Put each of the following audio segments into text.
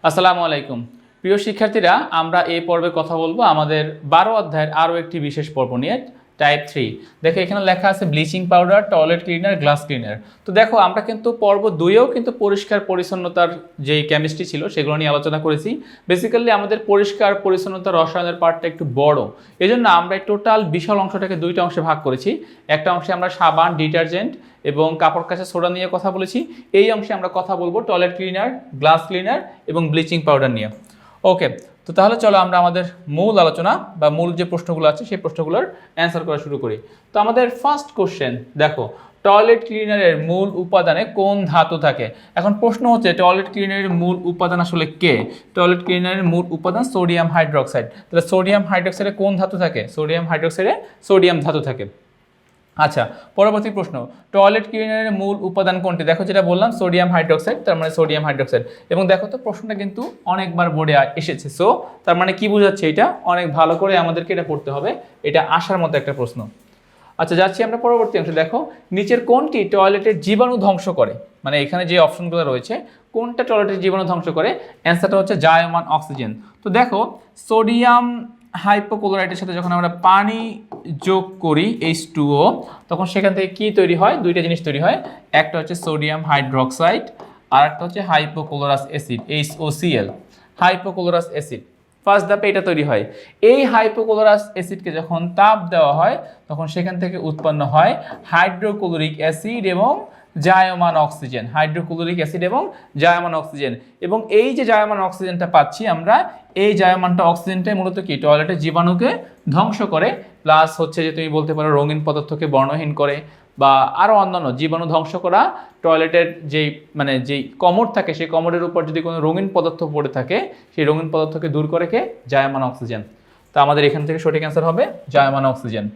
আসসালামু আলাইকুম প্রিয় শিক্ষার্থীরা, আমরা এই পর্বে কথা বলবো আমাদের 12 অধ্যায়ের আরও একটি বিশেষ পর্ব নিয়ে, টাইপ 3। দেখো এখানে লেখা আছে bleaching powder, toilet cleaner, glass cleaner. তো দেখো আমরা কিন্তু পর্ব 2-এও কিন্তু পরিষ্কার পরিচ্ছন্নতার যেই কেমিস্ট্রি ছিল সেগুলো নিয়ে আলোচনা করেছি। বেসিক্যালি আমাদের পরিষ্কার পরিচ্ছন্নতা রসায়নের পার্টটা একটু বড়, এই জন্য আমরা টোটাল বিশাল অংশটাকে দুইটা অংশে ভাগ করেছি। একটা অংশে আমরা সাবান, ডিটারজেন্ট এবং কাপড় কাচা সোডা নিয়ে কথা বলেছি। এই অংশে আমরা কথা বলবো টয়লেট ক্লিনার, গ্লাস ক্লিনার এবং ব্লিচিং পাউডার নিয়ে। ওকে, তো তাহলে চলো আমরা আমাদের মূল আলোচনা বা মূল যে প্রশ্নগুলো আছে সেই প্রশ্নগুলোর অ্যান্সার করা শুরু করি। তো আমাদের ফার্স্ট কোশ্চেন দেখো, টয়লেট ক্লিনারের মূল উপাদানে কোন ধাতু থাকে? এখন প্রশ্ন হচ্ছে টয়লেট ক্লিনারের মূল উপাদান আসলে কে? টয়লেট ক্লিনারের মূল উপাদান সোডিয়াম হাইড্রোক্সাইড। তাহলে সোডিয়াম হাইড্রোক্সাইডে কোন ধাতু থাকে? সোডিয়াম হাইড্রোক্সাইডে সোডিয়াম ধাতু থাকে। আচ্ছা, পরবর্তী প্রশ্ন, টয়লেট ক্লিনারের মূল উপাদান কোনটি? দেখো যেটা বললাম সোডিয়াম হাইড্রোক্সাইড, তার মানে সোডিয়াম হাইড্রোক্সাইড। এবং দেখো তো প্রশ্নটা কিন্তু অনেকবার বোর্ডে এসেছে, সো তার মানে কি বোঝাচ্ছে? এটা অনেক ভালো করে আমাদেরকে এটা পড়তে হবে, এটা আসার মতো একটা প্রশ্ন। আচ্ছা, যাচ্ছি আমরা পরবর্তী অংশে। দেখো নিচের কোনটি টয়লেটের জীবাণু ধ্বংস করে? মানে এখানে যে অপশনগুলো রয়েছে কোনটা টয়লেটের জীবাণু ধ্বংস করে? অ্যান্সারটা হচ্ছে জায়মান অক্সিজেন। তো দেখো সোডিয়াম হাইপোক্লোরাইটের সাথে যখন আমরা পানি যোগ করি H2O, তখন সেখান থেকে কি তৈরি হয়? দুইটা জিনিস তৈরি হয়। একটা হচ্ছে সোডিয়াম হাইড্রোক্সাইড আর একটা হচ্ছে hypochlorous acid, HOCl, hypochlorous acid. First ধাপে এটা তৈরি হয়। এই হাইপোক্লোরাস অ্যাসিডকে যখন তাপ দেওয়া হয় তখন সেখান থেকে উৎপন্ন হয় হাইড্রোক্লোরিক অ্যাসিড এবং জায়মান অক্সিজেন, হাইড্রোক্লোরিক অ্যাসিড এবং জায়মান অক্সিজেন। এবং এই যে জায়মান অক্সিজেনটা পাচ্ছি আমরা, এই জায়মানটা অক্সিজেনটাই মূলত কি টয়লেটের জীবাণুকে ধ্বংস করে, প্লাস হচ্ছে যে তুমি বলতে পারো রঙিন পদার্থকে বর্ণহীন করে, বা আরও অন্যান্য জীবাণু ধ্বংস করা। টয়লেটের যেই কমোড থাকে সেই কমোডের উপর যদি কোনো রঙিন পদার্থ পড়ে থাকে সেই রঙিন পদার্থকে দূর করে কে? জায়মান অক্সিজেন। তা আমাদের এখান থেকে সঠিক অ্যান্সার হবে জায়মান অক্সিজেন।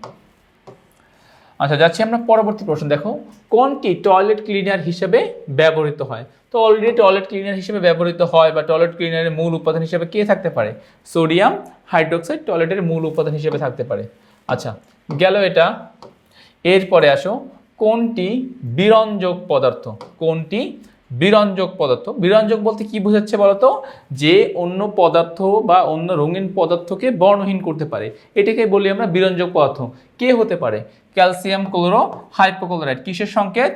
আচ্ছা, যাচ্ছি আমরা পরবর্তী প্রশ্ন। দেখো কোনটি টয়লেট ক্লিনার হিসেবে ব্যবহৃত হয়? তো অলরেডি টয়লেট ক্লিনার হিসেবে ব্যবহৃত হয় বা টয়লেট ক্লিনারের মূল উপাদান হিসেবে কে থাকতে পারে? সোডিয়াম হাইড্রোক্সাইড টয়লেটের মূল উপাদান হিসেবে থাকতে পারে। আচ্ছা, গেল এটা। এরপরে আসো, কোনটি বিরঞ্জক পদার্থ? কোনটি বিরঞ্জক পদার্থ? বিরঞ্জক বলতে কি বোঝাচ্ছে বলতো? যে অন্য পদার্থ বা অন্য রঙিন পদার্থকে বর্ণহীন করতে পারে, এটাকে বলি আমরা বিরঞ্জক পদার্থ। কে হতে পারে? Calcium chloro hypochlorite. কিসের সংকেত?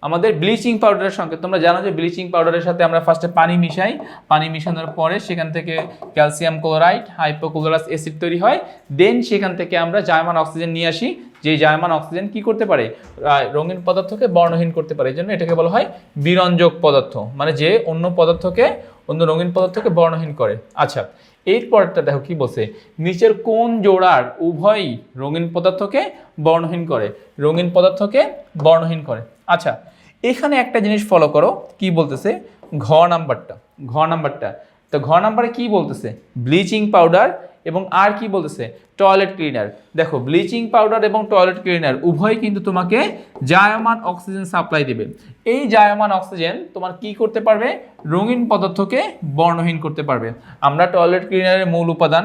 আমাদের ব্লিচিং পাউডারের সংকেত। তোমরা জানো যে ব্লিচিং পাউডারের সাথে আমরা ফার্স্টে পানি মিশাই, পানি মিশানোর পরে সেখান থেকে ক্যালসিয়াম ক্লোরাইড, হাইপোক্লোরাস অ্যাসিড তৈরি হয়। দেন সেখান থেকে আমরা জায়মান অক্সিজেন নিয়ে আসি, যে জায়মান অক্সিজেন কি করতে পারে? রঙিন পদার্থকে বর্ণহীন করতে পারে। এই জন্য এটাকে বলা হয় বিরঞ্জক পদার্থ, মানে যে অন্য পদার্থকে, অন্য রঙিন পদার্থকে বর্ণহীন করে। আচ্ছা, এরপরটা দেখো কি বলছে, নিচের কোন জোড়ার উভয়ই রঙিন পদার্থকে বর্ণহীন করে? রঙিন পদার্থকে বর্ণহীন করে। আচ্ছা, এখানে একটা জিনিস ফলো করো, কি বলতেছে? ঘ নাম্বারটা। তো ঘ নাম্বারে কি বলতেছে? ব্লিচিং পাউডার এবং আর কি বলতেছে? Toilet cleaner. দেখো ব্লিচিং পাউডার এবং টয়লেট ক্লিনার উভয় কিন্তু তোমাকে জায়মান অক্সিজেন সাপ্লাই দেবে। এই জায়মান অক্সিজেন তোমার কি করতে পারবে? রঙিন পদার্থকে বর্ণহীন করতে পারবে। আমরা টয়লেট ক্লিনারের মূল উপাদান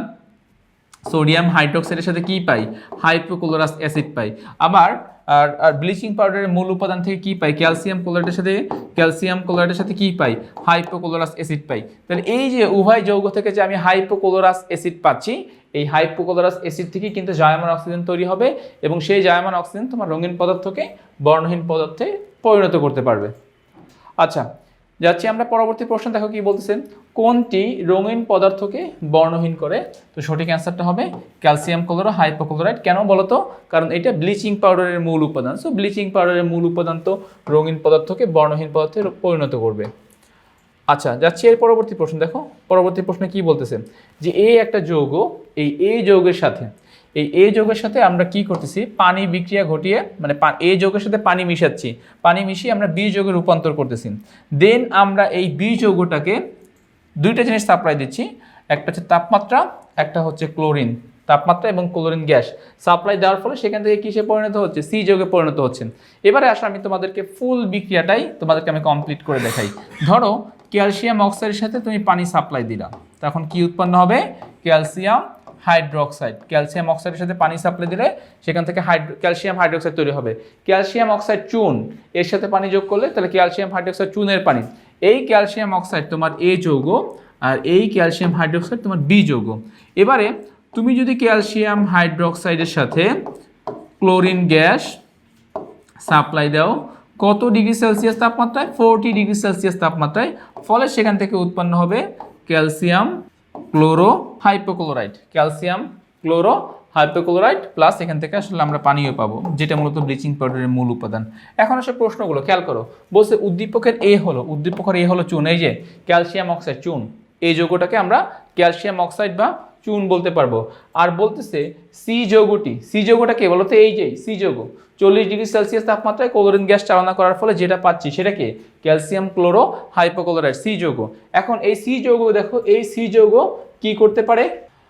সোডিয়াম হাইড্রোক্সাইডের সাথে কি পাই? হাইপোক্লোরাস অ্যাসিড পাই। আবার আর ব্লিচিং পাউডারের মূল উপাদান থেকে কি পাই? ক্যালসিয়াম ক্লোরাইডের সাথে কি পাই? হাইপোক্লোরাস অ্যাসিড পাই। তাহলে এই যে উভয় যৌগ থেকে যে আমি হাইপোক্লোরাস অ্যাসিড পাচ্ছি, এই হাইপোক্লোরাস অ্যাসিড থেকেই কিন্তু জায়মান অক্সিজেন তৈরি হবে এবং সেই জায়মান অক্সিজেন তোমার রঙিন পদার্থকে বর্ণহীন পদার্থে পরিণত করতে পারবে। আচ্ছা, যাচ্ছি আমরা পরবর্তী প্রশ্ন। দেখো কি বলতেছে, কোনটি রঙিন পদার্থকে বর্ণহীন করে? তো সঠিক অ্যান্সারটা হবে ক্যালসিয়াম ক্লোরো হাইপোক্লোরাইড। কেন বলতো? কারণ এটা ব্লিচিং পাউডারের মূল উপাদান। সো ব্লিচিং পাউডারের মূল উপাদান তো রঙিন পদার্থকে বর্ণহীন পদার্থে পরিণত করবে। আচ্ছা, যাচ্ছি এর পরবর্তী প্রশ্ন। দেখো পরবর্তী প্রশ্নে কি বলতেছে, যে এই একটা যৌগ, এই যৌগের সাথে আমরা কি করতেছি? পানি বিক্রিয়া ঘটিয়ে, মানে এই যৌগের সাথে পানি মিশাচ্ছি, পানি মিশিয়ে আমরা বি যৌগে রূপান্তর করতেছি। দেন আমরা এই বি যৌগটাকে দুইটা জিনিস সাপ্লাই দিচ্ছি, একটা হচ্ছে তাপমাত্রা, একটা হচ্ছে ক্লোরিন। তাপমাত্রা এবং ক্লোরিন গ্যাস সাপ্লাই দেওয়ার ফলে সেখান থেকে কিসে পরিণত হচ্ছে? সি যৌগে পরিণত হচ্ছে। এবারে আসলে আমি তোমাদেরকে ফুল বিক্রিয়াটাই আমি কমপ্লিট করে দেখাই। ধরো ক্যালসিয়াম অক্সাইডের সাথে তুমি পানি সাপ্লাই দিলা, তখন কি উৎপন্ন হবে? Calcium hydroxide. ক্যালসিয়াম অক্সাইডের সাথে পানি সাপ্লাই দিলে সেখান থেকে ক্যালসিয়াম হাইড্রোক্সাইড তৈরি হবে। ক্যালসিয়াম অক্সাইড চুন, এর সাথে পানি যোগ করলে তাহলে ক্যালসিয়াম হাইড্রোক্সাইড চুনের পানি। এই ক্যালসিয়াম অক্সাইড তোমার এ যৌগ আর এই ক্যালসিয়াম হাইড্রোক্সাইড তোমার বি যৌগ। এবারে তুমি যদি ক্যালসিয়াম হাইড্রোক্সাইডের সাথে ক্লোরিন গ্যাস সাপ্লাই দাও কত ডিগ্রি সেলসিয়াস তাপমাত্রায়? 40 ডিগ্রি সেলসিয়াস তাপমাত্রায়। ফলে সেখান থেকে উৎপন্ন হবে calcium chloro hypochlorite, calcium chloro hypochlorite plus এখান থেকে আসলে আমরা পানিও পাবো, যেটা মূলত ব্লিচিং পাউডারের মূল উপাদান। এখন আসলে প্রশ্নগুলো খেয়াল করো, বলছে উদ্দীপকের এ হলো চুন, এই যে ক্যালসিয়াম অক্সাইড চুন, এই যৌগটাকে আমরা ক্যালসিয়াম অক্সাইড বা চুন বলতে পারবো। আর বলতেছে সি যৌগটা কে বলতো? এই যে সি যৌগ, 40 ডিগ্রি সেলসিয়াস তাপমাত্রায় ক্লোরিন গ্যাস চালনা করার ফলে যেটা পাচ্ছি সেটাকে ক্যালসিয়াম ক্লোরো হাইপোক্লোরাইড, সি যৌগ। এখন এই সি যৌগ দেখো, এই সি যৌগ কি করতে পারে?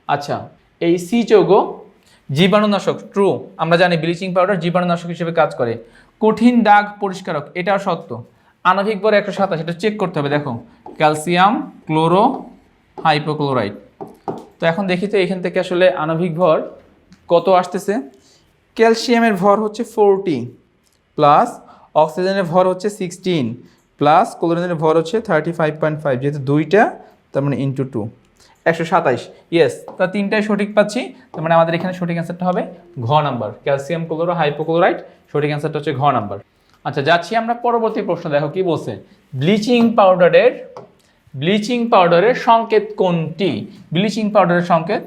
আচ্ছা, এই সি যৌগ জীবাণুনাশক, ট্রু, আমরা জানি ব্লিচিং পাউডার জীবাণুনাশক হিসেবে কাজ করে। কঠিন দাগ পরিষ্কারক, এটাও সত্য। আণবিক ভর 127, এটা চেক করতে হবে। দেখো ক্যালসিয়াম ক্লোরো হাইপোক্লোরাইড। তো এখন দেখি তো এখান থেকে আসলে আণবিক ভর কত আসতেছে। ক্যালসিয়ামের ভর হচ্ছে 40 প্লাস অক্সিজেনের ভর হচ্ছে 16 প্লাস ক্লোরিনের ভর হচ্ছে 35.5, যেহেতু দুইটা তার মানে ইন্টু 2, 127। ইয়েস, তা তিনটাই সঠিক পাচ্ছি। তার মানে আমাদের এখানে সঠিক অ্যান্সারটা হবে ঘ নাম্বার, ক্যালসিয়াম ক্লোরো হাইপোক্লোরাইড। সঠিক অ্যান্সারটা হচ্ছে ঘ নাম্বার। আচ্ছা, যাচ্ছি আমরা পরবর্তী প্রশ্ন। দেখো কি বলছে, ব্লিচিং পাউডারের সংকেত কোনটি? ব্লিচিং পাউডারের সংকেত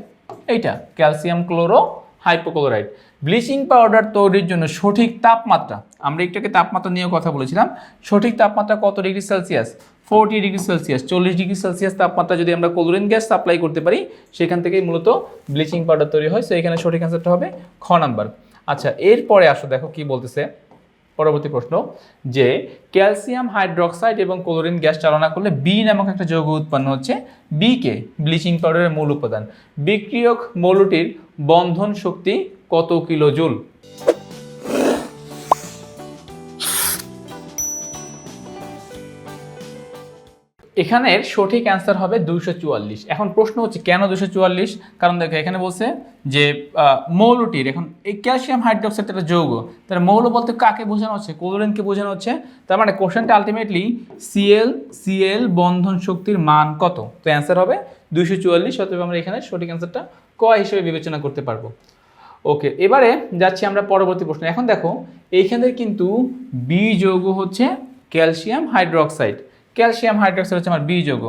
এইটা, calcium chloro hypochlorite. Bleaching powder তৈরির জন্য সঠিক তাপমাত্রা, আমরা একটাকে তাপমাত্রা নিয়ে কথা বলেছিলাম, সঠিক তাপমাত্রা কত degree Celsius? 40 degree Celsius. 40 degree Celsius তাপমাত্রা যদি আমরা ক্লোরিন গ্যাস সাপ্লাই করতে পারি, সেখান থেকেই মূলত ব্লিচিং পাউডার তৈরি হয়। সো এখানে সঠিক অ্যান্সারটা হবে খ নাম্বার। আচ্ছা, এরপরে আসো, দেখো কি বলতেছে পরবর্তী প্রশ্ন, যে ক্যালসিয়াম হাইড্রোক্সাইড এবং ক্লোরিন গ্যাস চালনা করলে বি নামক একটা যৌগ উৎপন্ন হচ্ছে। বি কে ব্লিচিং পাউডারের মূল উপাদান। বিক্রিয়ক মৌলটির বন্ধন শক্তি কত কিলো জুল? এখানের সঠিক অ্যান্সার হবে 244। এখন প্রশ্ন হচ্ছে কেন 244? কারণ দেখো এখানে বলছে যে মৌলটির, এখন এই ক্যালসিয়াম হাইড্রোক্সাইড একটা যৌগ, তার মৌল বলতে কাকে বোঝানো হচ্ছে? ক্লোরিনকে বোঝানো হচ্ছে। তার মানে কোশ্চেনটা আলটিমেটলি সিএল বন্ধন শক্তির মান কত? তো অ্যান্সার হবে 244। অতএব আমরা এখানে সঠিক অ্যান্সারটা ক হিসেবে বিবেচনা করতে পারবো। ওকে, এবারে যাচ্ছি আমরা পরবর্তী প্রশ্ন। এখন দেখো এইখানে কিন্তু বি যৌগ হচ্ছে ক্যালসিয়াম হাইড্রোক্সাইড। ক্যালসিয়াম হাইড্রোক্সাইড হচ্ছে আমার বি যৌগ,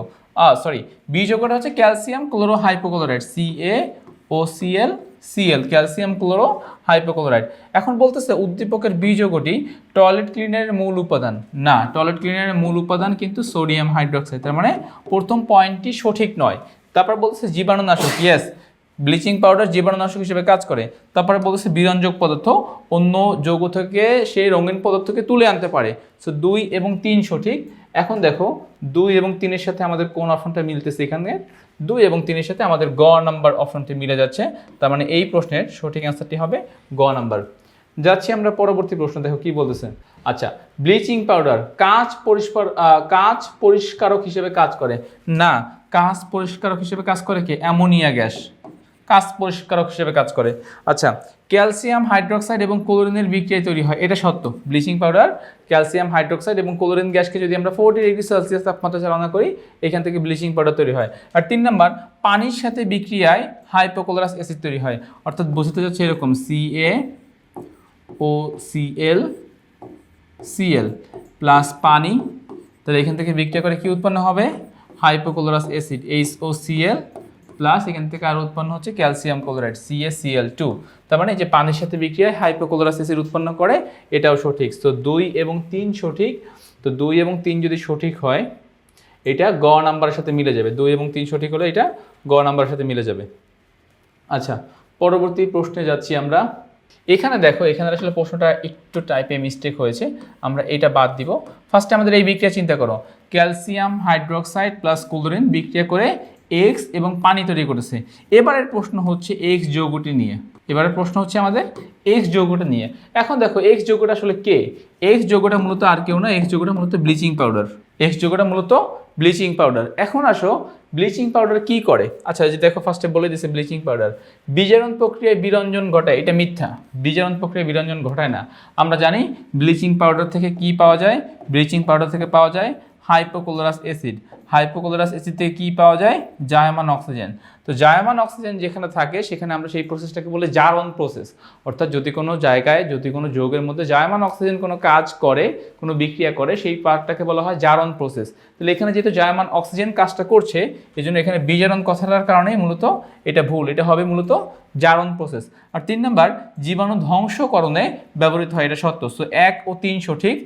বি যৌগটা হচ্ছে calcium chloro hypochlorite, CaOCl, calcium chloro hypochlorite. এখন বলতেছে উদ্দীপকের বি যৌগটি টয়লেট ক্লিনারের মূল উপাদান। না, টয়লেট ক্লিনারের মূল উপাদান কিন্তু সোডিয়াম হাইড্রোক্সাইড। তার মানে প্রথম পয়েন্টটি সঠিক নয়। তারপর বলতেছে জীবাণুনাশক, ইয়েস, ব্লিচিং পাউডার জীবাণুনাশক হিসেবে কাজ করে। তারপরে বলতেছে বিরঞ্জক পদার্থ, অন্য যৌগ থেকে সেই রঙিন পদার্থকে তুলে আনতে পারে। সো 2 এবং 3 সঠিক। এখন দেখো 2 এবং 3-এর সাথে আমাদের কোন অপশনটা মিলতেছে? এখানে 2 এবং 3-এর সাথে আমাদের গ নাম্বার অপশনটি মিলে যাচ্ছে। তার মানে এই প্রশ্নের সঠিক অ্যান্সারটি হবে গ নাম্বার। যাচ্ছি আমরা পরবর্তী প্রশ্ন। দেখো কি বলতেছে। আচ্ছা, ব্লিচিং পাউডার কাঁচ পরিষ্কারক হিসেবে কাজ করে। না, কাঁচ পরিষ্কারক হিসেবে কাজ করে কে? অ্যামোনিয়া গ্যাস কাঁচ পরিষ্কারক হিসেবে কাজ করে। আচ্ছা, ক্যালসিয়াম হাইড্রোক্সাইড এবং ক্লোরিনের বিক্রিয়ায় তৈরি হয়, এটা সত্য। ব্লিচিং পাউডার ক্যালসিয়াম হাইড্রোক্সাইড এবং ক্লোরিন গ্যাসকে যদি আমরা 40 ডিগ্রি সেলসিয়াস তাপমাত্রা চালনা করি, এখান থেকে ব্লিচিং পাউডার তৈরি হয়। আর 3 নাম্বার, পানির সাথে বিক্রিয়ায় হাইপোক্লোরাস অ্যাসিড তৈরি হয়। অর্থাৎ বোঝাতে যাচ্ছে এরকম CaOCl প্লাস পানি, তাহলে এখান থেকে বিক্রিয়া করে কি উৎপন্ন হবে? হাইপোক্লোরাস অ্যাসিড HOCl প্লাস এখান থেকে আর উৎপন্ন হচ্ছে ক্যালসিয়াম ক্লোরাইড CaCl2। তার মানে যে পানির সাথে বিক্রিয়ায় হাইপোক্লোরাস অ্যাসিড উৎপন্ন করে, এটাও সঠিক। তো 2 এবং 3 সঠিক। তো 2 এবং 3 যদি সঠিক হয়, এটা গ নাম্বারের সাথে মিলে যাবে। 2 এবং 3 সঠিক হলে এটা গ নাম্বারের সাথে মিলে যাবে। আচ্ছা, পরবর্তী প্রশ্নে যাচ্ছি আমরা। এখানে দেখো, এখানে আসলে প্রশ্নটা একটু টাইপে মিস্টেক হয়েছে, আমরা এটা বাদ দিব। ফার্স্টে আমাদের এই বিক্রিয়া চিন্তা করো, ক্যালসিয়াম হাইড্রোক্সাইড প্লাস ক্লোরিন বিক্রিয়া করে এক্স এবং পানি তৈরি করেছে। এবারের প্রশ্ন হচ্ছে এক্স যৌগটি নিয়ে। আমাদের এক্স যৌগটা নিয়ে। এখন দেখো এক্স যৌগটা আসলে কে? এক্স যৌগটা মূলত আর কেউ না, এক্স যৌগটা মূলত ব্লিচিং পাউডার। এখন আসো, ব্লিচিং পাউডার কি করে? আচ্ছা, যে দেখো ফার্স্টে বলে দিয়েছে ব্লিচিং পাউডার বিজারণ প্রক্রিয়ায় বিরঞ্জন ঘটায়, এটা মিথ্যা। বিজারণ প্রক্রিয়ায় বিরঞ্জন ঘটায় না। আমরা জানি ব্লিচিং পাউডার থেকে কি পাওয়া যায়? ব্লিচিং পাউডার থেকে পাওয়া যায় হাইপোক্লোরাস অ্যাসিড। হাইপোক্লোরাস অ্যাসিড থেকে কী পাওয়া যায়? জায়মান অক্সিজেন। তো জায়মান অক্সিজেন যেখানে থাকে সেখানে আমরা সেই প্রসেসটাকে বলি জারণ প্রসেস। অর্থাৎ যদি কোনো জায়গায় যদি কোনো যৌগের মধ্যে জায়মান অক্সিজেন কোনো কাজ করে, কোনো বিক্রিয়া করে, সেই পার্টটাকে বলা হয় জারণ প্রসেস। তাহলে এখানে যেহেতু জায়মান অক্সিজেন কাজটা করছে, এই জন্য এখানে বিজারণ কথাটার কারণেই মূলত এটা ভুল, এটা হবে মূলত জারণ প্রসেস। আর 3 নাম্বার জীবাণু ধ্বংসকরণে ব্যবহৃত হয়, এটা সত্য। সো 1 ও 3 সঠিক,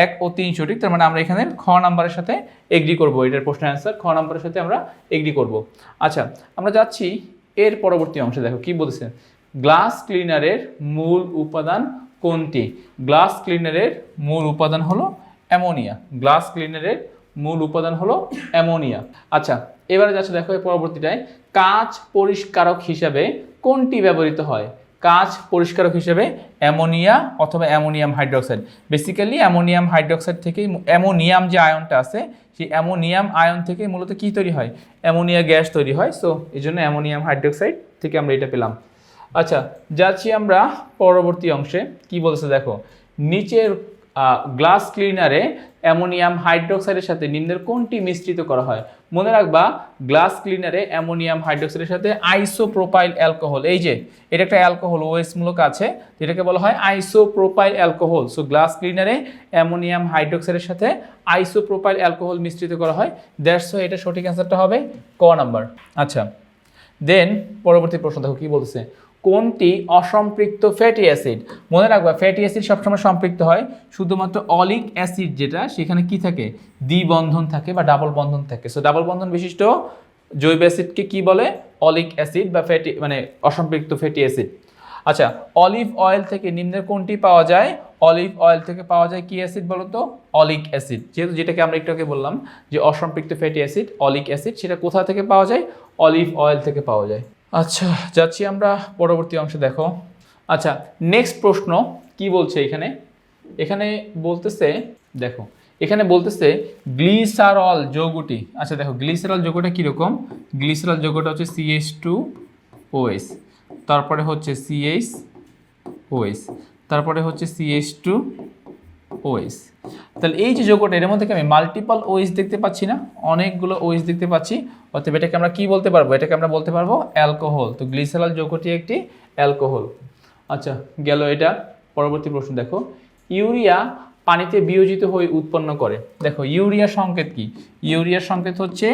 1 ও 3 সঠিক। তার মানে আমরা এখানে খ নাম্বারের সাথে এগ্রি করব, এটার প্রশ্নের অ্যান্সার খ নাম্বারের সাথে আমরা এগ্রি করব। আচ্ছা, আমরা যাচ্ছি এর পরবর্তী অংশে। দেখো কি বলছে, গ্লাস ক্লিনারের মূল উপাদান কোনটি? গ্লাস ক্লিনারের মূল উপাদান হলো অ্যামোনিয়া। গ্লাস ক্লিনারের মূল উপাদান হলো অ্যামোনিয়া। আচ্ছা, এবারে যাচ্ছে দেখো এর পরবর্তীটায়, কাঁচ পরিষ্কারক হিসাবে কোনটি ব্যবহৃত হয়? কাঁচ পরিষ্কারক হিসেবে অ্যামোনিয়া অথবা ammonium hydroxide. Basically ammonium hydroxide থেকেই, অ্যামোনিয়াম যে আয়নটা আছে সেই অ্যামোনিয়াম আয়ন থেকে মূলত কী তৈরি হয়? অ্যামোনিয়া গ্যাস তৈরি হয়। সো এই জন্য অ্যামোনিয়াম হাইড্রোক্সাইড থেকে আমরা এটা পেলাম। আচ্ছা, যাচ্ছি আমরা পরবর্তী অংশে। কি বলছে দেখো, নিচের গ্লাস ক্লিনারে অ্যামোনিয়াম হাইড্রোক্সাইডের সাথে নিম্নের কোনটি মিশ্রিত করা হয়? মনে রাখবা, গ্লাস ক্লিনারে অ্যামোনিয়াম হাইড্রোক্সাইডের সাথে আইসোপ্রোপাইল অ্যালকোহল, এই যে এটা একটা অ্যালকোহল ওএস মূলক আছে, যেটাকে বলা হয় আইসোপ্রোপাইল অ্যালকোহল। সো গ্লাস ক্লিনারে অ্যামোনিয়াম হাইড্রোক্সাইডের সাথে আইসোপ্রোপাইল অ্যালকোহল মিশ্রিত করা হয়। দ্যাটস ওয়াই এটা সঠিক অ্যান্সারটা হবে ক নাম্বার। আচ্ছা, দেন পরবর্তী প্রশ্ন দেখো কি বলছে, কোনটি অসম্পৃক্ত ফ্যাটি অ্যাসিড? মনে রাখবা, ফ্যাটি অ্যাসিড সবসময় সম্পৃক্ত হয়, শুধুমাত্র অলিক অ্যাসিড যেটা, সেখানে কি থাকে? দ্বিবন্ধন থাকে বা ডাবল বন্ধন থাকে। সো ডাবল বন্ধন বিশিষ্ট জৈব অ্যাসিডকে কি বলে? অলিক অ্যাসিড বা ফ্যাটি, মানে অসম্পৃক্ত ফ্যাটি অ্যাসিড। আচ্ছা, অলিভ অয়েল থেকে নিম্নের কোনটি পাওয়া যায়? অলিভ অয়েল থেকে পাওয়া যায় কি অ্যাসিড বলো তো? অলিক অ্যাসিড। যেহেতু যেটাকে আমরা একটু আগে বললাম যে অসম্পৃক্ত ফ্যাটি অ্যাসিড, অলিক অ্যাসিড, সেটা কোথা থেকে পাওয়া যায়? অলিভ অয়েল থেকে পাওয়া যায়। আচ্ছা, যাচ্ছি আমরা পরবর্তী অংশে। দেখো, আচ্ছা নেক্সট প্রশ্ন কি বলছে এখানে? এখানে বলতেছে, দেখো এখানে বলতেছে গ্লিসারল যৌগটি। আচ্ছা দেখো, গ্লিসারল যৌগটা কীরকম? গ্লিসারল যৌগটা হচ্ছে CH2OH, তারপরে হচ্ছে CHOH, তারপরে হচ্ছে CH2OH। তাহলে এই যে যৌগটা, এর মধ্যে আমি মাল্টিপল OH দেখতে পাচ্ছি না, অনেকগুলো OH দেখতে পাচ্ছি। অতএব এটাকে আমরা কি বলতে পারবো? এটাকে আমরা বলতে পারবো অ্যালকোহল। তো গ্লিসারল যৌগটি একটি অ্যালকোহল। আচ্ছা, গেল এটা। পরবর্তী প্রশ্ন দেখো, ইউরিয়া পানিতে বিয়োজিত হয়ে উৎপন্ন করে। দেখো ইউরিয়া সংকেত কি? ইউরিয়ার সংকেত হচ্ছে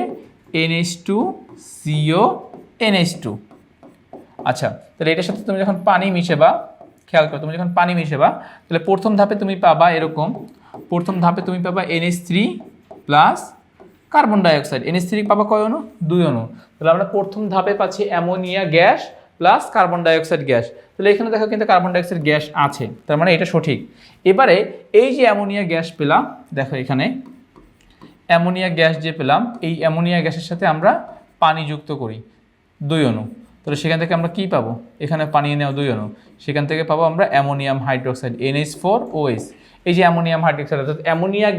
NH2CONH2। আচ্ছা, তাহলে এটার সাথে তুমি যখন পানি মিশাবা, খেয়াল করো, তুমি যখন পানি মিশাবা তাহলে প্রথম ধাপে তুমি পাবা এরকম, প্রথম ধাপে তুমি পাবা NH3 plus carbon dioxide. NH3 পাবা কয় অণু? 2 অণু। তাহলে আমরা প্রথম ধাপে পাচ্ছি ammonia gas plus carbon dioxide gas. তাহলে এখানে দেখো কিন্তু কার্বন ডাইঅক্সাইড গ্যাস আছে, তার মানে এটা সঠিক। এবারে এই যে অ্যামোনিয়া গ্যাস পেলাম, দেখো এখানে অ্যামোনিয়া গ্যাস যে পেলাম, এই অ্যামোনিয়া গ্যাসের সাথে আমরা পানি যুক্ত করি 2 অণু। তাহলে সেখান থেকে আমরা কি পাবো? এখানে পানি নেওয়া 2 অণু, সেখান থেকে পাবো আমরা অ্যামোনিয়াম হাইড্রোক্সাইড NH4OH। এই যে অ্যামোনিয়াম হাইড্রোক্সাইড, অর্থাৎ অ্যামোনিয়া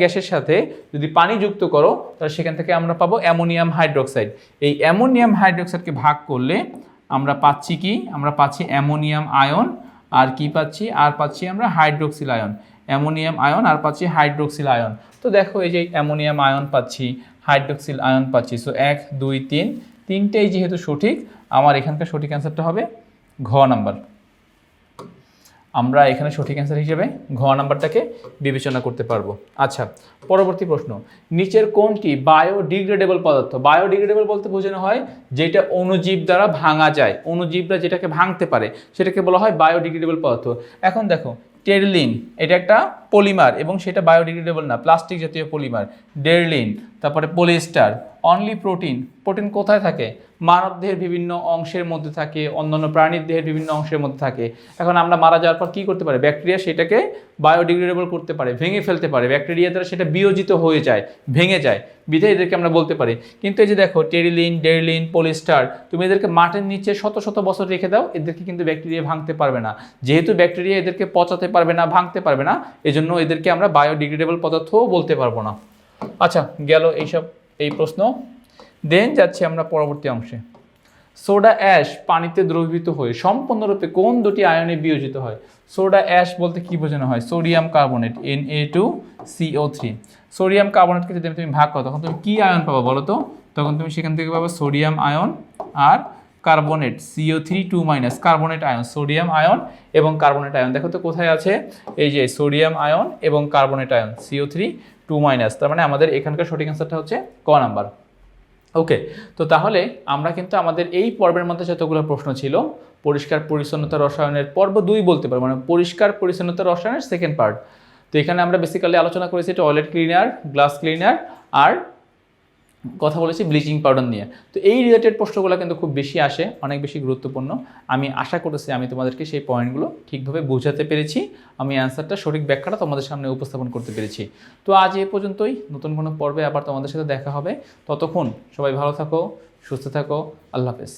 গ্যাসের সাথে যদি পানি যুক্ত করো তাহলে সেখান থেকে আমরা পাবো অ্যামোনিয়াম হাইড্রোক্সাইড। এই অ্যামোনিয়াম হাইড্রোক্সাইডকে ভাগ করলে আমরা পাচ্ছি কি? আমরা পাচ্ছি অ্যামোনিয়াম আয়ন, আর কি পাচ্ছি? আর পাচ্ছি আমরা হাইড্রোক্সিল আয়ন। অ্যামোনিয়াম আয়ন আর পাচ্ছি হাইড্রোক্সিল আয়ন। তো দেখো এই যে অ্যামোনিয়াম আয়ন পাচ্ছি, হাইড্রোক্সিল আয়ন পাচ্ছি। সো 1 2 3, তিনটেই যেহেতু সঠিক, আমার এখানকার সঠিক অ্যান্সারটা হবে ঘ নাম্বার। আমরা এখানে সঠিক অ্যান্সার হিসেবে ঘ নাম্বারটাকে বিবেচনা করতে পারবো। আচ্ছা, পরবর্তী প্রশ্ন, নিচের কোনটি বায়োডিগ্রেডেবল পদার্থ? বায়োডিগ্রেডেবল বলতে বোঝানো হয় যেটা অণুজীব দ্বারা ভাঙা যায়, অণুজীবরা যেটাকে ভাঙতে পারে সেটাকে বলা হয় বায়োডিগ্রেডেবল পদার্থ। এখন দেখো টেরলিন, এটা একটা পলিমার এবং সেটা বায়োডিগ্রেডেবল না, প্লাস্টিক জাতীয় পলিমার। ডেরলিন, তারপরে পলিস্টার, অনলি প্রোটিন। প্রোটিন কোথায় থাকে? মানব দেহের বিভিন্ন অংশের মধ্যে থাকে, অন্যান্য প্রাণীর দেহের বিভিন্ন অংশের মধ্যে থাকে। এখন আমরা মারা যাওয়ার পর কী করতে পারে? ব্যাকটেরিয়া সেটাকে বায়োডিগ্রেডেবল করতে পারে, ভেঙে ফেলতে পারে। ব্যাকটেরিয়া দ্বারা সেটা বিয়োজিত হয়ে যায়, ভেঙে যায়, বিধায় এদেরকে আমরা বলতে পারি। কিন্তু এই যে দেখো টেরিলিন, ডেরলিন, পলিস্টার, তুমি এদেরকে মাটির নিচে শত শত বছর রেখে দাও, এদেরকে কিন্তু ব্যাকটেরিয়া ভাঙতে পারবে না। যেহেতু ব্যাকটেরিয়া এদেরকে পচাতে পারবে না, ভাঙতে পারবে না, এজন্য এদেরকে আমরা বায়োডিগ্রেডেবল পদার্থও বলতে পারবো না। আচ্ছা, গেল এই প্রশ্ন। দেন যাচ্ছি আমরা পরবর্তী অংশে। সোডা অ্যাশ পানিতে দ্রবীভূত হয়ে সম্পূর্ণরূপে কোন দুটি আয়নে বিয়োজিত হয়? সোডা অ্যাশ বলতে কি বোঝানো হয়? Sodium carbonate Na2CO3। সোডিয়াম কার্বনেটকে যদি তুমি ভাগ করো তখন তুমি কি আয়ন পাবো বলো তো? তখন তুমি সেখান থেকে পাবো সোডিয়াম আয়ন আর carbonate CO3 2- carbonate ion, sodium ion এবং কার্বনেট আয়ন। দেখো তো কোথায় আছে? এই যে সোডিয়াম আয়ন এবং কার্বনেট আয়ন CO3 2-। তার মানে আমাদের এখানকার সঠিক অ্যান্সারটা হচ্ছে ক নাম্বার। ওকে, তো তাহলে আমরা কিন্তু আমাদের এই পর্বের মধ্যে যতগুলো প্রশ্ন ছিল পরিষ্কার পরিচ্ছন্নতা রসায়নের পর্ব 2 বলতে পারবো, মানে পরিষ্কার পরিচ্ছন্নতা রসায়নের সেকেন্ড পার্ট। তো এখানে আমরা বেসিক্যালি আলোচনা করেছি টয়লেট ক্লিনার, গ্লাস ক্লিনার আর কথা বলেছি ব্লিচিং পাউডার নিয়ে। তো এই রিলেটেড প্রশ্নগুলো কিন্তু খুব বেশি আসে, অনেক বেশি গুরুত্বপূর্ণ। আমি আশা করতেছি আমি তোমাদেরকে সেই পয়েন্টগুলো ঠিকভাবে বোঝাতে পেরেছি, আমি অ্যান্সারটা সঠিক ব্যাখ্যাটা তোমাদের সামনে উপস্থাপন করতে পেরেছি। তো আজ এ পর্যন্তই, নতুন কোনো পর্বে আবার তোমাদের সাথে দেখা হবে। ততক্ষণ সবাই ভালো থাকো, সুস্থ থাকো, আল্লাহ হাফেজ।